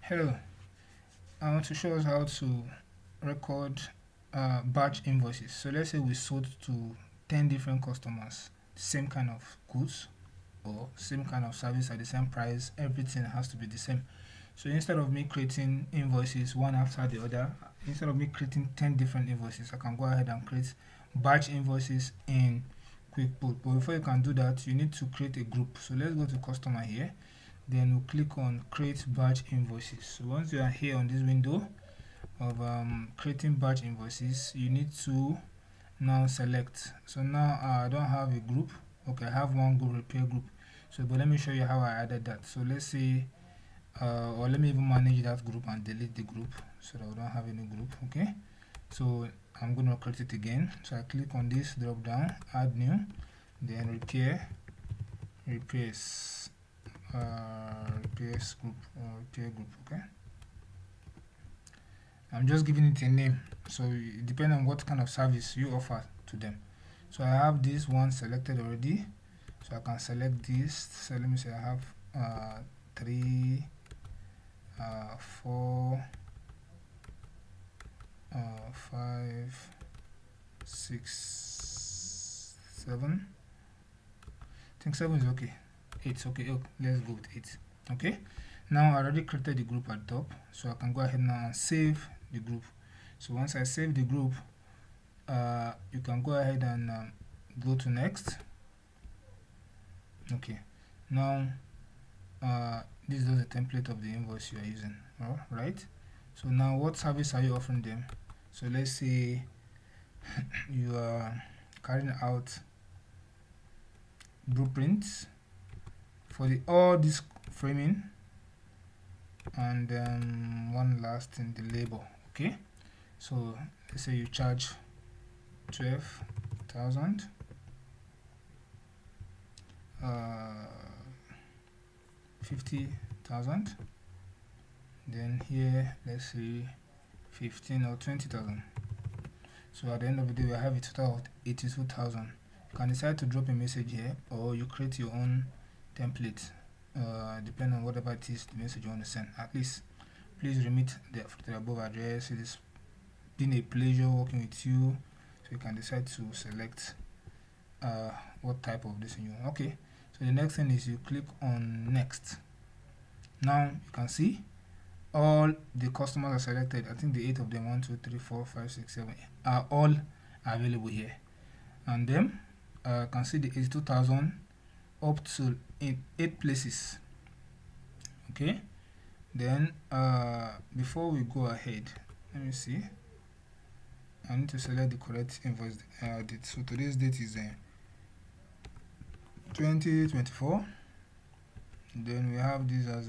Hello, I want to show us how to record batch invoices. So let's say we sold to 10 different customers, same kind of goods or same kind of service at the same price, everything has to be the same. So instead of me creating invoices one after the other, instead of me creating 10 different invoices, I can go ahead and create batch invoices in QuickBooks. But before you can do that, you need to create a group. So let's go to customer here, then we'll click on create batch invoices. So once you are here on this window of creating batch invoices, you need to now select. So now I don't have a group. Okay, I have one group, repair group. So but let me show you how I added that. So let's say or let me even manage that group and delete the group so that we don't have any group. Okay, so I'm going to create it again. So I click on this drop down, add new, then repairs group or repair group. Okay, I'm just giving it a name, so it depends on what kind of service you offer to them. So I have this one selected already, so I can select this. So let me say I have 3 4 5 6 7. I think 7 is okay. 8 okay. Oh, let's go with 8. Okay, now I already created the group at the top, so I can go ahead now and save the group. So once I save the group, you can go ahead and go to next. Okay, now this is the template of the invoice you are using. All right, so now what service are you offering them? So let's say you are carrying out blueprints for all this framing, and one last thing, the labor. Okay, so let's say you charge 12,000, 50,000, then here let's say 15 or 20,000. So at the end of the day, we have a total of 82,000. You can decide to drop a message here, or you create your own template, depending on whatever it is the message you want to send. At least, please remit the above address. It has been a pleasure working with you. So you can decide to select what type of this you want. Okay, so the next thing is you click on next. Now you can see all the customers are selected. I think the 8 of them, 1 2 3 4 5 6 7 are all available here, and then you can see the 82,000 up to in 8 places. Okay, then before we go ahead, let me see, I need to select the correct invoice date. So today's date is 2024. Then we have this as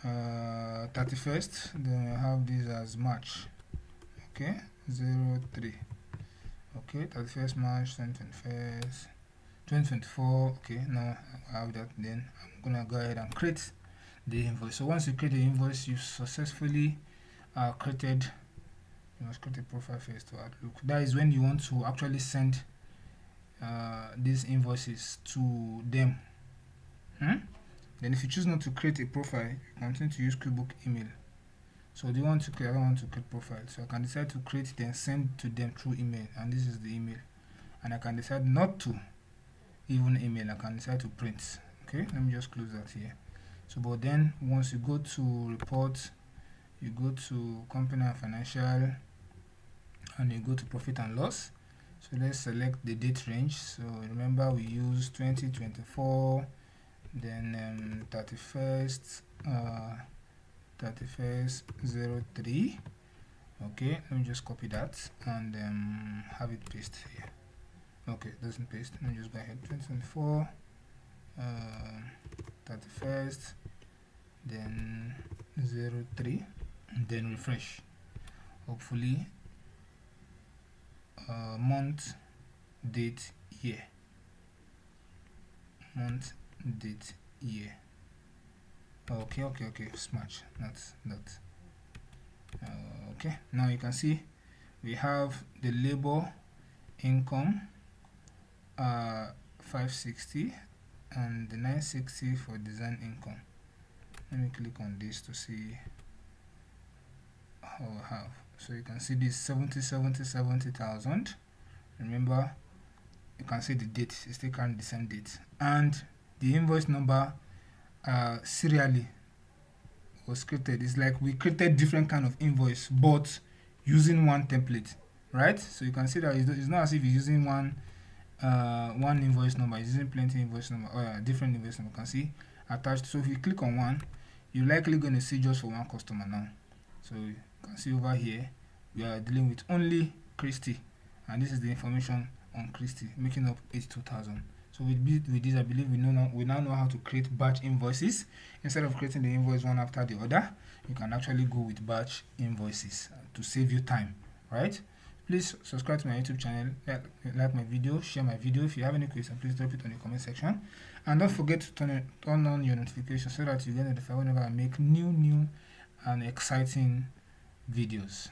31st. Then we have this as March. Okay, 03. Okay, 31st March 2024. Okay, now I have that. Then I'm gonna go ahead and create the invoice. So once you create the invoice, you successfully created. You must create a profile first to Outlook. That is when you want to actually send these invoices to them. Then if you choose not to create a profile, you continue to use QuickBooks email. So do you want to create? I don't want to create profile, so I can decide to create then send to them through email, and this is the email. And I can decide not to even email. I can decide to print. Okay, let me just close that here. So but then once you go to report, you go to company and financial, and you go to profit and loss. So let's select the date range. So remember we use 2024, then 31st 03. Okay, let me just copy that and have it paste here. Okay, doesn't paste. Let me just go ahead. 2024 31st, then 03, and then refresh. Hopefully month, date, year. Month, date, year. Okay, smart. That's that. Okay, now you can see we have the labor income 560 and the 960 for design income. Let me me click on this to see how I have. So you can see this 70,000. Remember, you can see the date is still carrying the same date, and the invoice number serially was created. It's like we created different kind of invoice but using one template, right? So you can see that it's not as if you're using one invoice number, it's using plenty invoice number or different invoice number. You can see attached. So if you click on one, you're likely going to see just for one customer now. So you can see over here we are dealing with only Christy, and this is the information on Christy, making up 82,000. So with this, I believe we now know how to create batch invoices. Instead of creating the invoice one after the other, you can actually go with batch invoices to save you time, right? Please subscribe to my YouTube channel, like my video, share my video. If you have any questions, please drop it on the comment section, and don't forget to turn on your notifications so that you get notified whenever I make new and exciting videos.